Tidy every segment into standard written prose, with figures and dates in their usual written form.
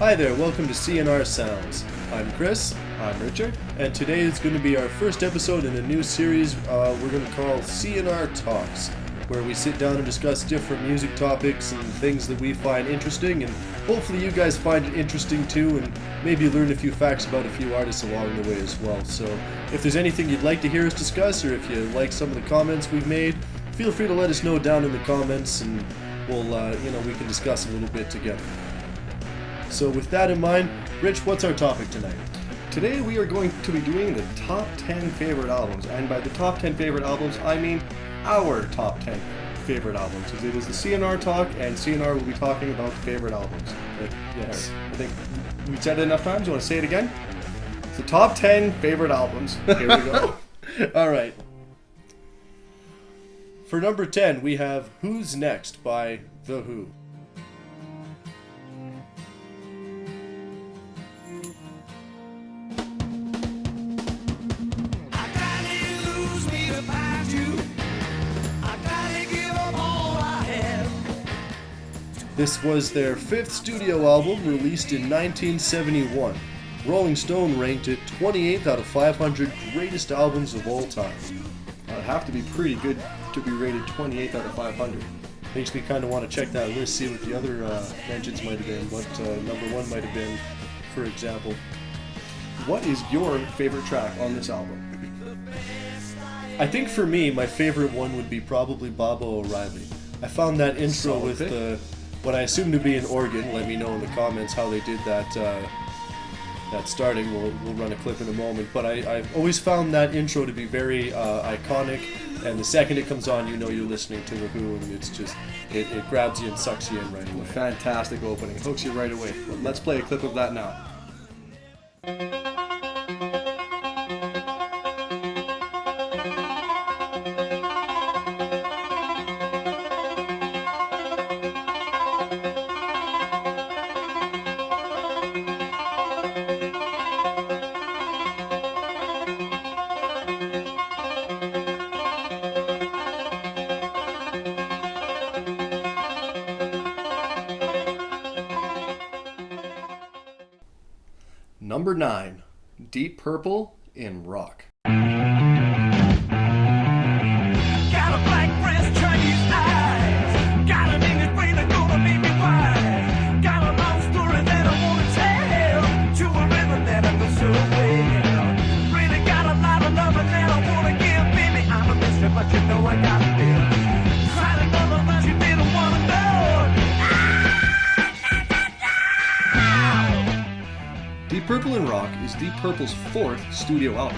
Hi there, welcome to CnR Sounds. I'm Chris, I'm Richard. and today is going to be our first episode in a new series we're going to call CnR Talks, where we sit down and discuss different music topics and things that we find interesting, and hopefully you guys find it interesting too, and maybe learn a few facts about a few artists along the way as well. So if there's anything you'd like to hear us discuss, or if you like some of the comments we've made, feel free to let us know down in the comments, and we'll, we can discuss a little bit together. So with that in mind, Rich, what's our topic tonight? Today we are going to be doing the top 10 favorite albums, and by the top 10 favorite albums, I mean our top 10 favorite albums. Because it is the CnR Talk, and CnR will be talking about the favorite albums. Yes. I think we said it enough times. You want to say it again? It's the top 10 favorite albums. Here we go. All right. For number 10, we have Who's Next by The Who. This was their fifth studio album, released in 1971. Rolling Stone ranked it 28th out of 500 greatest albums of all time. It'd have to be pretty good to be rated 28th out of 500. Makes me kind of want to check that list, see what the other mentions might have been, what number one might have been, for example. What is your favorite track on this album? I think for me, my favorite one would be probably Baba O'Reilly. I found that intro Solid with pick. what I assume to be an organ. Let me know in the comments how they did that. That starting. We'll run a clip in a moment. But I've always found that intro to be very iconic. And the second it comes on, you know you're listening to The Who, and it's just it grabs you and sucks you in right away. Fantastic opening. Hooks you right away. Well, let's play a clip of that now. Number 9, Deep Purple in Rock. Got a black breast, Chinese eyes. Got an English brain that's gonna make me wise. Got a long story that I wanna tell to a rhythm that I know so well. Really got a lot of love that I wanna give, baby. I'm a mystery, but you know I got to live. Try to know that you didn't wanna know. Deep Purple in Rock is Deep Purple's fourth studio album.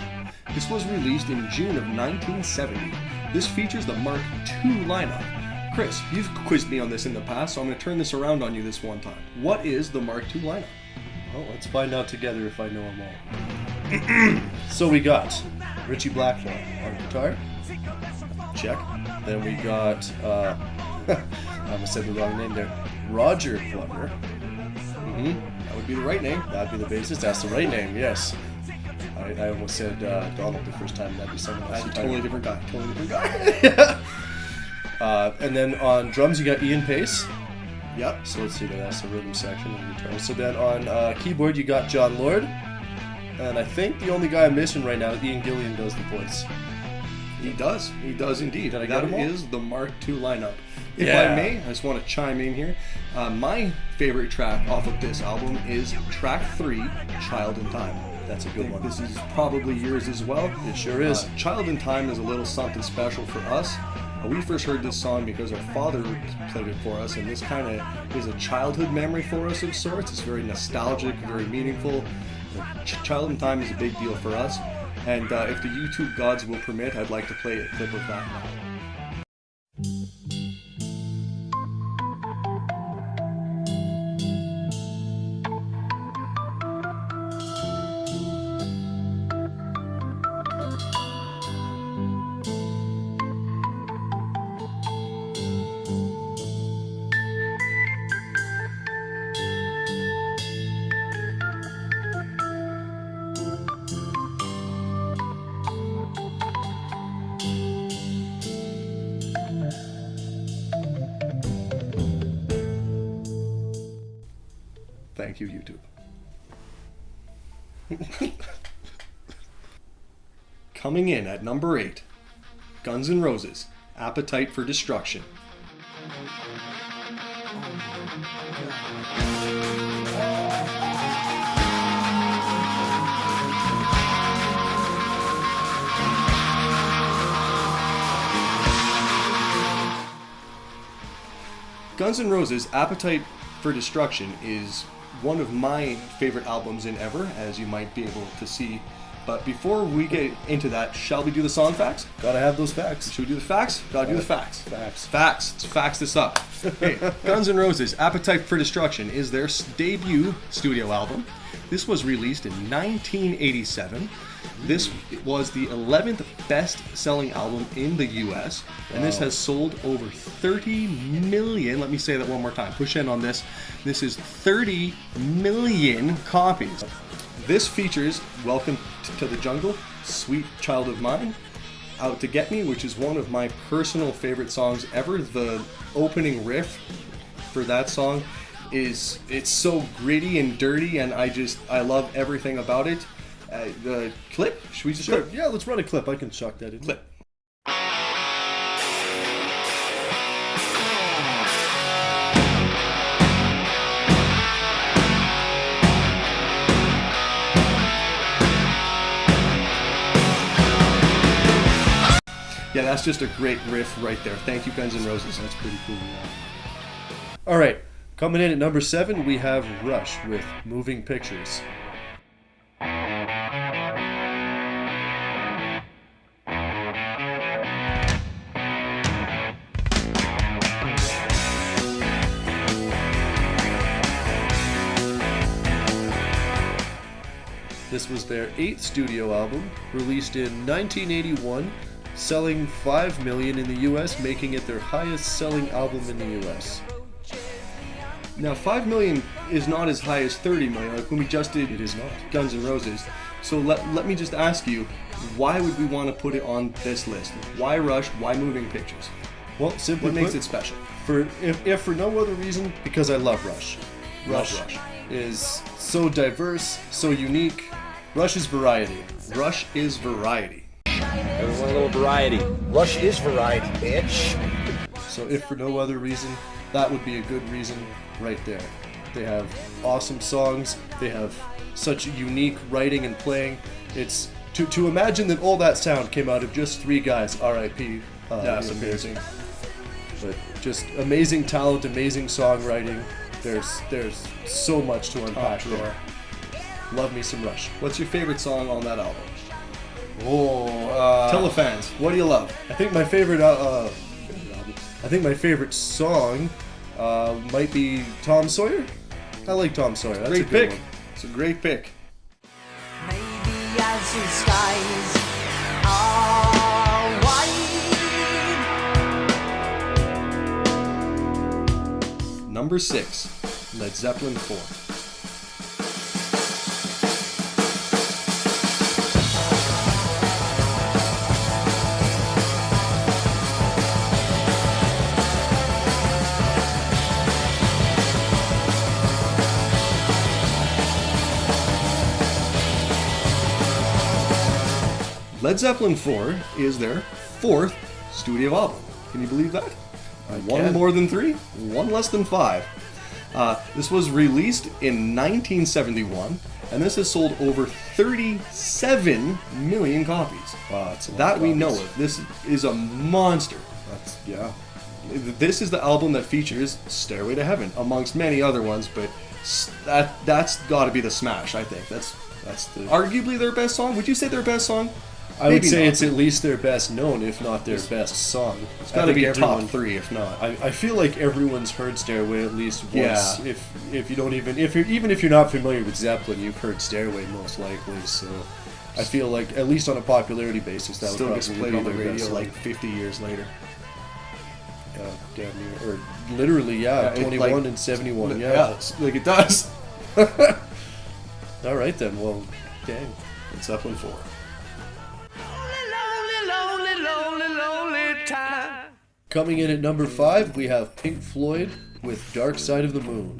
This was released in June of 1970. This features the Mark II lineup. Chris, you've quizzed me on this in the past, so I'm going to turn this around on you this one time. What is the Mark II lineup? Well, let's find out together if I know them all. So we got Richie Blackmore on guitar. Check. Then we got, I almost said the wrong name there, Roger Glover. That would be the right name. That'd be the bassist. That's the right name, yes. I almost said Donald the first time. That'd be someone else. That's a totally different guy. And then on drums, you got Ian Pace. Yep. So let's see, that's the rhythm section and guitar. So then on keyboard, you got John Lord. And I think the only guy I'm missing right now is Ian Gillian does the voice. He does. He does indeed. Did I get That them all? is the Mark II lineup. If Yeah. I may, I just want to chime in here. My favorite track off of this album is track 3, Child in Time. That's a I good think one. this is probably yours as well. It sure is. Child in Time is a little something special for us. We first heard this song because our father played it for us, and this kind of is a childhood memory for us of sorts. It's very nostalgic, very meaningful. Child in Time is a big deal for us, and if the YouTube gods will permit, I'd like to play a clip of that now. Thank you, YouTube. Coming in at number 8, Guns N' Roses, Appetite for Destruction. Guns N' Roses' Appetite for Destruction is one of my favorite albums in ever, as you might be able to see. But before we get into that, shall we do the song facts? Gotta have those facts. Should we do the facts? Gotta do the facts. Facts. Facts. Let's fax this up. Okay. Guns N' Roses' Appetite for Destruction is their debut studio album. This was released in 1987. This was the 11th best-selling album in the US, and this has sold over 30 million. Let me say that one more time. Push in on this. This is 30 million copies. This features Welcome to the Jungle, Sweet Child of Mine, Out to Get Me, which is one of my personal favorite songs ever. The opening riff for that song it's so gritty and dirty, and I love everything about it. The clip? Should we just Sure. Yeah, let's run a clip. I can chuck that in. Clip. Yeah, that's just a great riff right there. Thank you, Guns N' Roses. That's pretty cool. Yeah. All right, coming in at number 7, we have Rush with Moving Pictures. This was their 8th studio album, released in 1981, selling 5 million in the US, making it their highest selling album in the US. Now, 5 million is not as high as 30 million, like when we just did It is not. Guns N' Roses. So let me just ask you, why would we want to put it on this list? Why Rush? Why Moving Pictures? Well, simply What makes put, it special? if for no other reason, because I love Rush. Rush. Is so diverse, so unique. Rush is variety. Rush is variety. Everyone a little variety. Rush is variety, bitch. So if for no other reason, that would be a good reason right there. They have awesome songs. They have such unique writing and playing. It's to imagine that all that sound came out of just 3 guys. R.I.P. That's is amazing. But just amazing talent, amazing songwriting. There's so much to unpack drawer. there. Love me some Rush. What's your favorite song on that album? Oh, Tell the fans. What do you love? I think my favorite song might be Tom Sawyer. I like Tom Sawyer. That's a Great good pick. one. It's a great pick. Maybe as the skies are white. Number 6, Led Zeppelin 4. Led Zeppelin 4 is their 4th studio album. Can you believe that? One can. more than 3, one less than 5. This was released in 1971, and this has sold over 37 million copies. Wow, that's a lot That of we copies. know of. This is a monster. Yeah. This is the album that features Stairway to Heaven, amongst many other ones, but that's got to be the smash, I think. That's arguably their best song. Would you say their best song? I would Maybe say not. it's at least their best known, if not their best song. It's got to be top 3, if not. I feel like everyone's heard Stairway at least once. Yeah. If you don't even if you're not familiar with Zeppelin, you've heard Stairway most likely. So I feel like at least on a popularity basis, that Still would gets probably played on be the their radio best like song. 50 years later. Damn near, or literally, yeah, Yeah, it, 21 like- and 71. Yeah. Yeah, it's like it does. All right then. Well, dang. It's Zeppelin 4. Lonely, lonely, lonely, lonely time. Coming in at number 5, we have Pink Floyd with Dark Side of the Moon.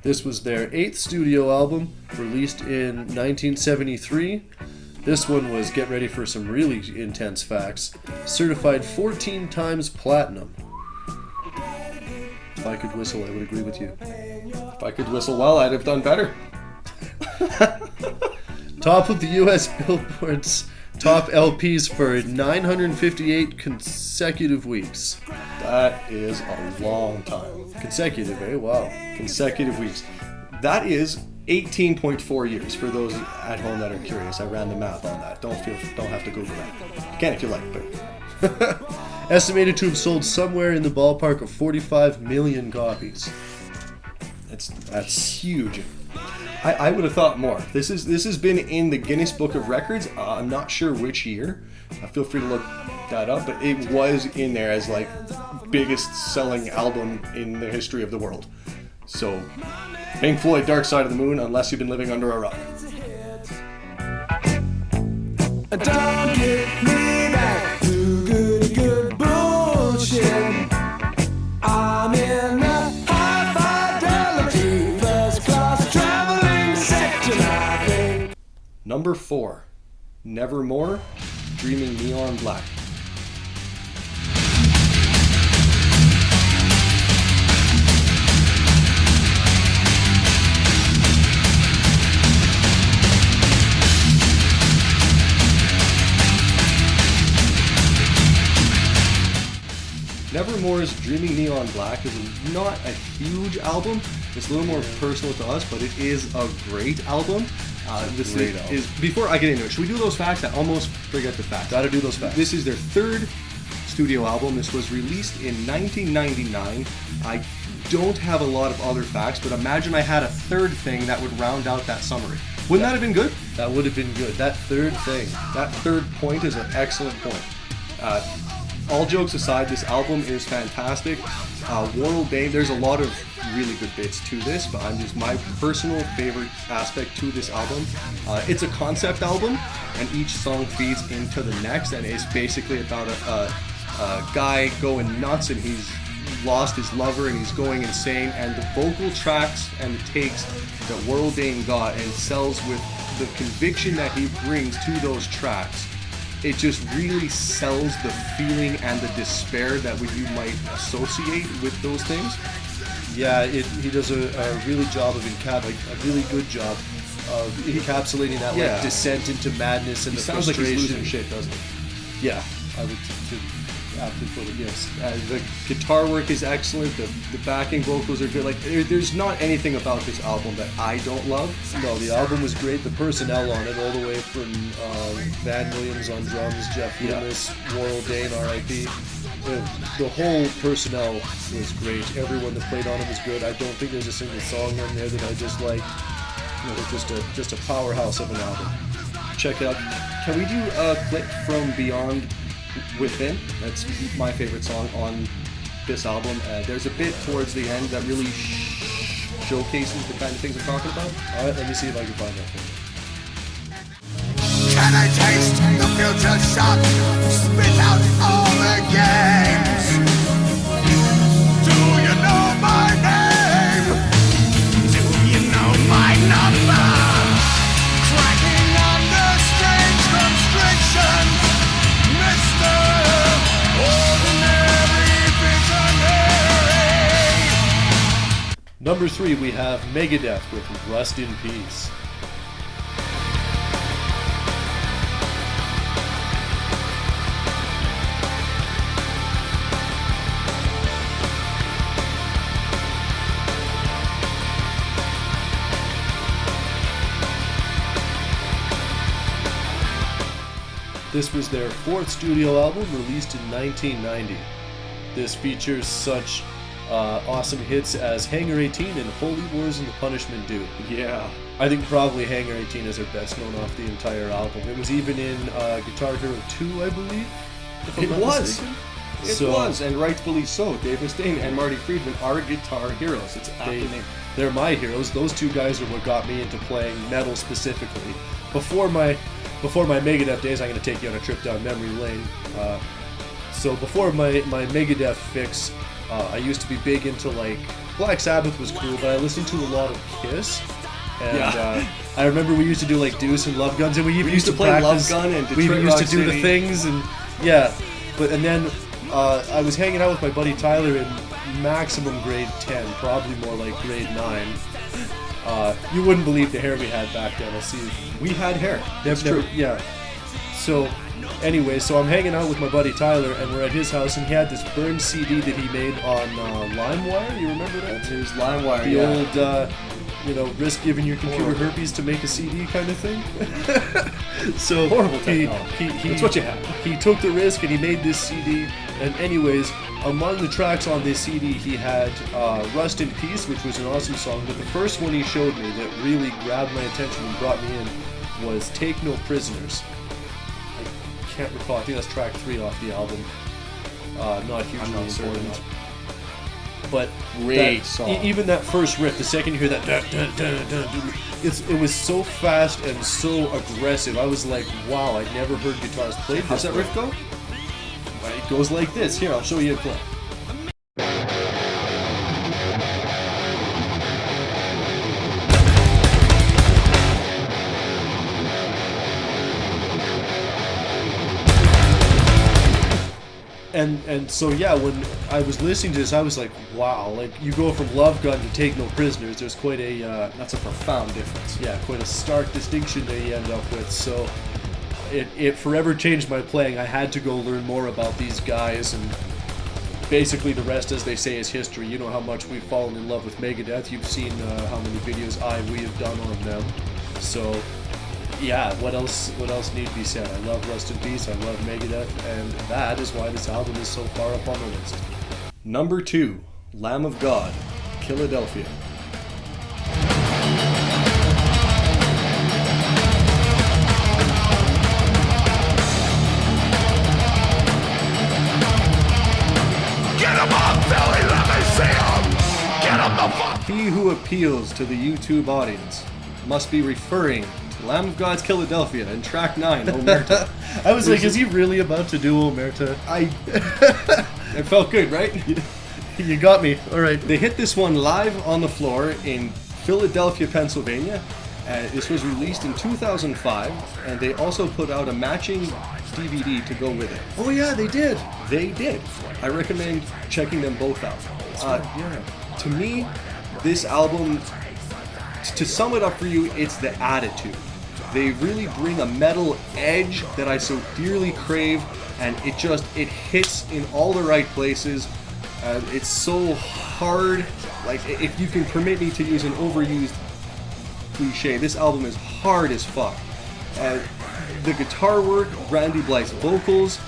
This was their 8th studio album, released in 1973. This one was, get ready for some really intense facts, certified 14 times platinum. If I could whistle, I would agree with you. If I could whistle well, I'd have done better. Top of the US Billboard's top LPs for 958 consecutive weeks. That is a long time. Consecutive, eh? Wow. Consecutive weeks. That is 18.4 years for those at home that are curious. I ran the math on that. Don't have to Google that. You can if you like, but Estimated to have sold somewhere in the ballpark of 45 million copies. that's huge. I would have thought more. This has been in the Guinness Book of Records. I'm not sure which year. Feel free to look that up, but it was in there as like biggest selling album in the history of the world. So, Pink Floyd, Dark Side of the Moon, unless you've been living under a rock. Don't get me back to good bullshit. I'm in a high fidelity first class traveling section, I think. Number 4, Nevermore, Dreaming Neon Black. Nevermore's Dreaming Neon Black is not a huge album. It's a little more personal to us, but it is a great album. This great album. is before I get into it, should we do those facts? I almost forget the facts. Gotta do those facts. This is their 3rd studio album. This was released in 1999. I don't have a lot of other facts, but imagine I had a 3rd thing that would round out that summary. Wouldn't that have been good? That would have been good. That 3rd thing. That 3rd point is an excellent point. All jokes aside, this album is fantastic. World Day, there's a lot of really good bits to this, but I'm just my personal favorite aspect to this album. It's a concept album, and each song feeds into the next, and it's basically about a guy going nuts, and he's lost his lover, and he's going insane, and the vocal tracks and the takes that World Dane got and sells with the conviction that he brings to those tracks. It just really sells the feeling and the despair that you might associate with those things. Yeah, he does a really job of a really good job of encapsulating that like descent into madness and the Sounds like frustration. he's losing shit, doesn't he? Yeah, I would aptly put it. Yes. The guitar work is excellent. The backing vocals are good. Like there's not anything about this album that I don't love. No, the album was great. The personnel on it, all the way from Van Williams on drums, Jeff Loomis, Worrell Dane, R.I.P. The whole personnel was great. Everyone that played on it was good. I don't think there's a single song on there that I dislike. It's just a powerhouse of an album. Check it out. Can we do a clip from Beyond Within? That's my favorite song on this album. There's a bit towards the end that really showcases the kind of things I'm talking about. All right, let me see if I can find that for you. Can I taste the future shock? Spit out all the games. Do you know my name? Do you know my number? Cracking under strange constrictions, Mr. Ordinary Visionary. Number 3, we have Megadeth with Rust in Peace. This was their 4th studio album, released in 1990. This features such awesome hits as Hangar 18 and Holy Wars and the Punishment Due. Yeah. I think probably Hangar 18 is their best known off the entire album. It was even in Guitar Hero 2, I believe. if I'm It not was. mistaken. It was, and rightfully so. Dave Mustaine and Marty Friedman are guitar heroes. It's after name. They're my heroes. Those two guys are what got me into playing metal specifically. Before my Megadeth days, I'm going to take you on a trip down memory lane. So before my Megadeth fix, I used to be big into like Black Sabbath was cool, but I listened to a lot of Kiss. And I remember we used to do like Deuce and Love Guns, and we even used to play practice. Love Gun and we even Detroit used to Rock do City. the things, and and then I was hanging out with my buddy Tyler in maximum grade 10, probably more like grade 9. You wouldn't believe the hair we had back then. I'll see if We had hair. That's never, true. yeah. So, anyway, so I'm hanging out with my buddy Tyler, and we're at his house, and he had this burned CD that he made on LimeWire. You remember that? It was LimeWire. The old, risk giving your computer herpes to make a CD kind of thing. So Horrible he, technology. he, That's what you have. He took the risk and he made this CD. And anyways, among the tracks on this CD, he had "Rust in Peace," which was an awesome song. But the first one he showed me that really grabbed my attention and brought me in was "Take No Prisoners." I can't recall. I think that's track 3 off the album. Not hugely not certain. important. But Great song. Even that first riff, the second you hear that, dun, dun, dun, dun, dun, it was so fast and so aggressive. I was like, wow, I'd never heard guitars played How's this that way. riff go? It goes like this. Here, I'll show you a clip. And so yeah, when I was listening to this, I was like, wow, like you go from Love Gun to Take No Prisoners. There's quite a That's a profound difference. quite a stark distinction that you end up with. So it forever changed my playing. I had to go learn more about these guys, and basically the rest, as they say, is history. You know how much we've fallen in love with Megadeth. You've seen how many videos we have done on them. So yeah, what else need to be said? I love Rust in Peace, I love Megadeth, and that is why this album is so far up on the list. Number 2, Lamb of God, Philadelphia. Get him up, Philly, let me see him! Get him the fuck! He who appeals to the YouTube audience must be referring to Lamb of God's Philadelphia in track 9, Omerta. I was like, is he really about to do Omerta? It felt good, right? You got me. All right. They hit this one live on the floor in Philadelphia, Pennsylvania. This was released in 2005, and they also put out a matching DVD to go with it. Oh yeah, they did. They did. I recommend checking them both out. To me, this album, to sum it up for you, it's the attitude. They really bring a metal edge that I so dearly crave, and it hits in all the right places. It's so hard. Like, if you can permit me to use an overused cliche, this album is hard as fuck. The guitar work, Randy Blythe's vocals,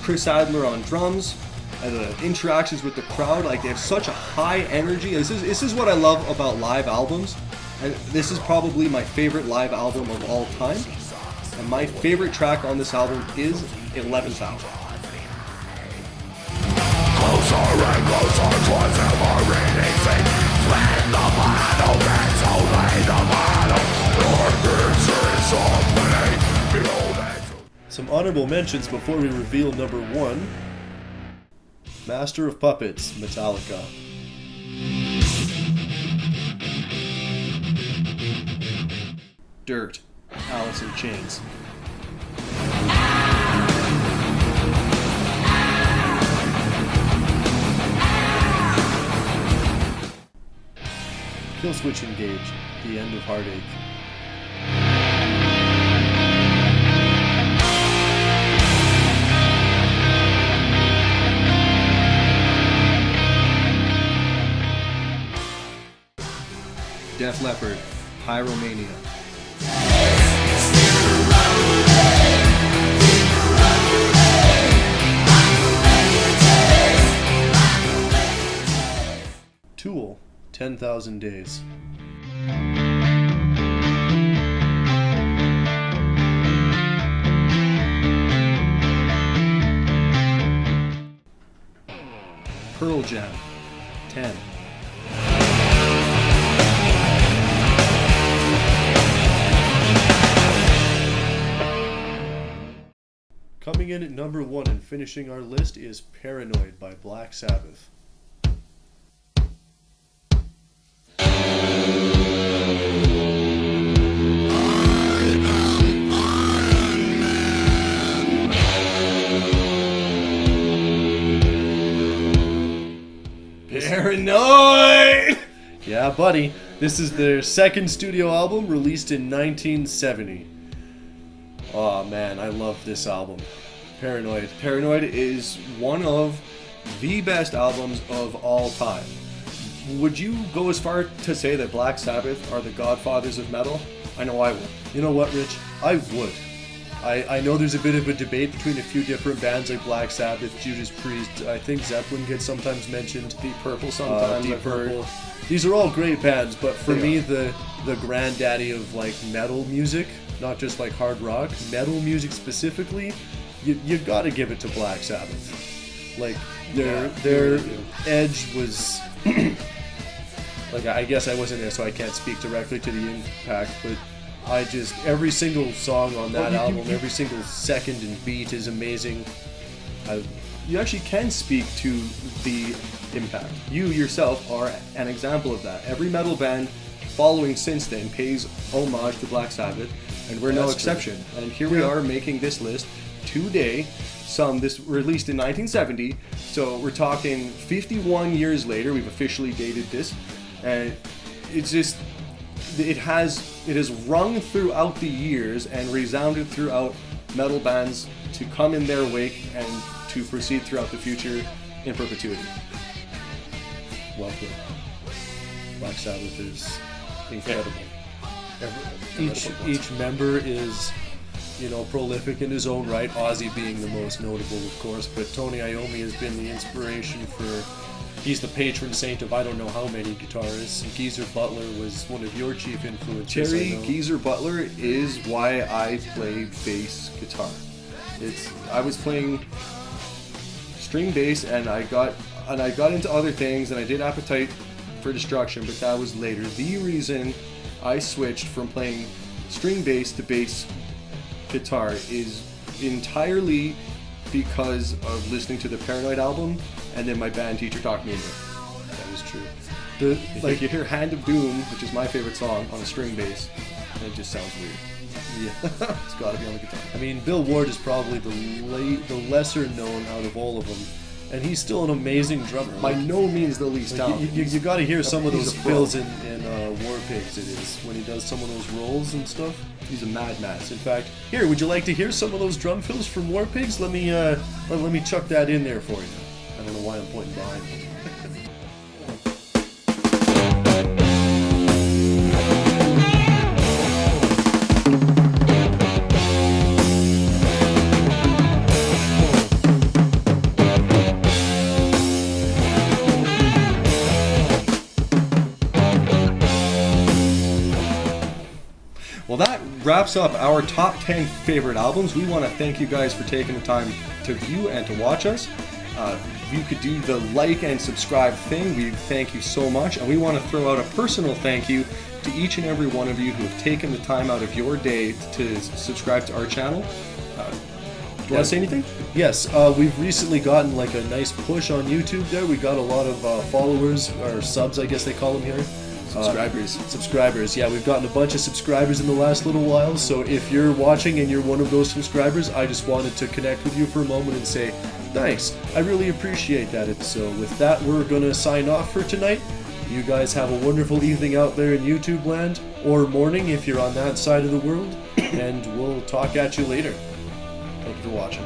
Chris Adler on drums, the interactions with the crowd, like they have such a high energy. This is what I love about live albums, and this is probably my favorite live album of all time. And my favorite track on this album is 11th Hour. Closer and closer towards every defeat. When the battle ends, only the battle. Your answer is opening. Behold it. Some honorable mentions before we reveal number 1. Master of Puppets, Metallica. Dirt, Alice in Chains. Killswitch Engage, The End of Heartache. Def Leppard, Pyromania. Tool, 10,000 Days. Pearl Jam, 10. Coming in at number 1 and finishing our list is Paranoid by Black Sabbath. Paranoid! Yeah, buddy. This is their second studio album, released in 1970. Oh man, I love this album. Paranoid. Paranoid is one of the best albums of all time. Would you go as far to say that Black Sabbath are the godfathers of metal? I know I would. You know what, Rich? I would. I know there's a bit of a debate between a few different bands like Black Sabbath, Judas Priest. I think Zeppelin gets sometimes mentioned. Deep Purple sometimes. Deep I've heard. Purple. These are all great bands, but for They me, are. the granddaddy of like metal music, not just like hard rock, metal music specifically, you gotta give it to Black Sabbath. Like their really do. edge was like, I guess I wasn't there, so I can't speak directly to the impact, but I just, every single song on that album, every single second and beat is amazing. You actually can speak to the impact. You yourself are an example of that. Every metal band following since then pays homage to Black Sabbath, and we're no That's exception. And here we Yeah. are making this list today. This released in 1970, so we're talking 51 years later. We've officially dated this, and it's just it has rung throughout the years and resounded throughout metal bands to come in their wake and to proceed throughout the future in perpetuity. Well put. Black Sabbath is incredible. Each member is, you know, prolific in his own right. Ozzy being the most notable, of course, but Tony Iommi has been the inspiration for. He's the patron saint of I don't know how many guitarists. And Geezer Butler was one of your chief influences. Terry I know. Geezer Butler is why I play bass guitar. I was playing string bass and I got into other things and I did Appetite for Destruction, but that was later. The reason I switched from playing string bass to bass guitar is entirely because of listening to the Paranoid album, and then my band teacher talked me into it. That is true. Like you hear Hand of Doom, which is my favorite song, on a string bass, and it just sounds weird. Yeah. It's got to be on the guitar. I mean, Bill Ward is probably the lesser known out of all of them, and he's still an amazing drummer. By no means the least Like, talented. you got to hear some of He's those a pro. fills in War Pigs. It is when he does some of those rolls and stuff. He's a madman. In fact, here, would you like to hear some of those drum fills from War Pigs? Let me chuck that in there for you. I don't know why I'm pointing behind me. Well, that wraps up our top 10 favorite albums. We want to thank you guys for taking the time to view and to watch us. You could do the like and subscribe thing. We thank you so much. And we want to throw out a personal thank you to each and every one of you who have taken the time out of your day to subscribe to our channel. Do you want to say anything? Yes, we've recently gotten like a nice push on YouTube there. We got a lot of followers, or subs, I guess they call them here. Subscribers, yeah, we've gotten a bunch of subscribers in the last little while, so if you're watching and you're one of those subscribers, I just wanted to connect with you for a moment and say, thanks, I really appreciate that. So with that, we're going to sign off for tonight. You guys have a wonderful evening out there in YouTube land, or morning if you're on that side of the world, and we'll talk at you later. Thank you for watching.